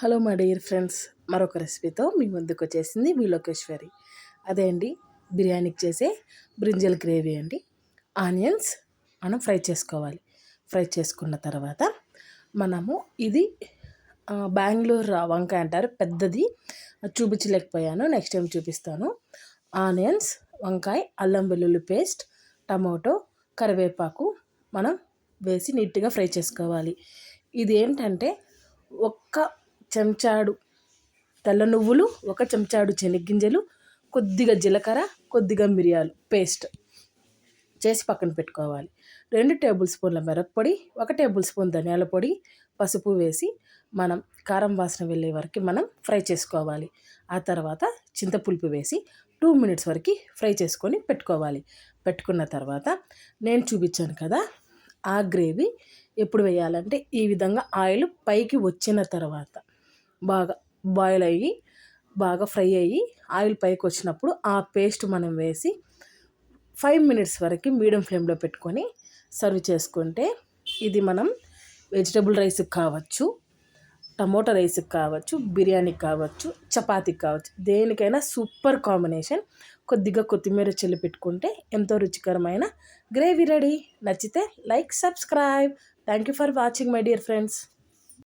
Hello my dear friends, మరొక రెసిపీతో మీ ముందుకు వచ్చేసింది మీ లోకేశ్వరి. అదే అండి, బిర్యానీకి చేసే బ్రింజల్ గ్రేవీ అండి. ఆనియన్స్ మనం ఫ్రై చేసుకోవాలి. ఫ్రై చేసుకున్న తర్వాత మనము ఇది బెంగళూరు వంకాయ అంటారు, పెద్దది చూపించలేకపోయాను, నెక్స్ట్ టైం చూపిస్తాను. ఆనియన్స్, వంకాయ, అల్లం వెల్లుల్లి పేస్ట్, టమాటో, కరివేపాకు మనం వేసి నీట్గా ఫ్రై చేసుకోవాలి. ఇది ఏంటంటే ఒక్క చెంచాడు తెల్ల నువ్వులు, ఒక చెంచాడు శనగ్గింజలు, కొద్దిగా జీలకర్ర, కొద్దిగా మిరియాలు పేస్ట్ చేసి పక్కన పెట్టుకోవాలి. 2 టేబుల్ స్పూన్ల మిరప్పొడి, 1 టేబుల్ స్పూన్ ధనియాల పొడి, పసుపు వేసి మనం కారం వాసన వెళ్ళే వరకు మనం ఫ్రై చేసుకోవాలి. ఆ తర్వాత చింతపులుపు వేసి 2 మినిట్స్ వరకు ఫ్రై చేసుకొని పెట్టుకోవాలి. పెట్టుకున్న తర్వాత నేను చూపించాను కదా, ఆ గ్రేవీ ఎప్పుడు వేయాలంటే ఈ విధంగా ఆయిల్ పైకి వచ్చిన తర్వాత బాగా బాయిల్ అయ్యి బాగా ఫ్రై అయ్యి ఆయిల్ పైకి వచ్చినప్పుడు ఆ పేస్ట్ మనం వేసి 5 మినిట్స్ వరకు మీడియం ఫ్లేమ్లో పెట్టుకొని సర్వ్ చేసుకుంటే ఇది మనం వెజిటబుల్ రైస్కి కావచ్చు, టమోటా రైస్కి కావచ్చు, బిర్యానీకి కావచ్చు, చపాతీకి కావచ్చు, దేనికైనా సూపర్ కాంబినేషన్. కొద్దిగా కొత్తిమీర చల్లి పెట్టుకుంటే ఎంతో రుచికరమైన గ్రేవీ రెడీ. నచ్చితే like, subscribe. Thank you for watching my dear friends.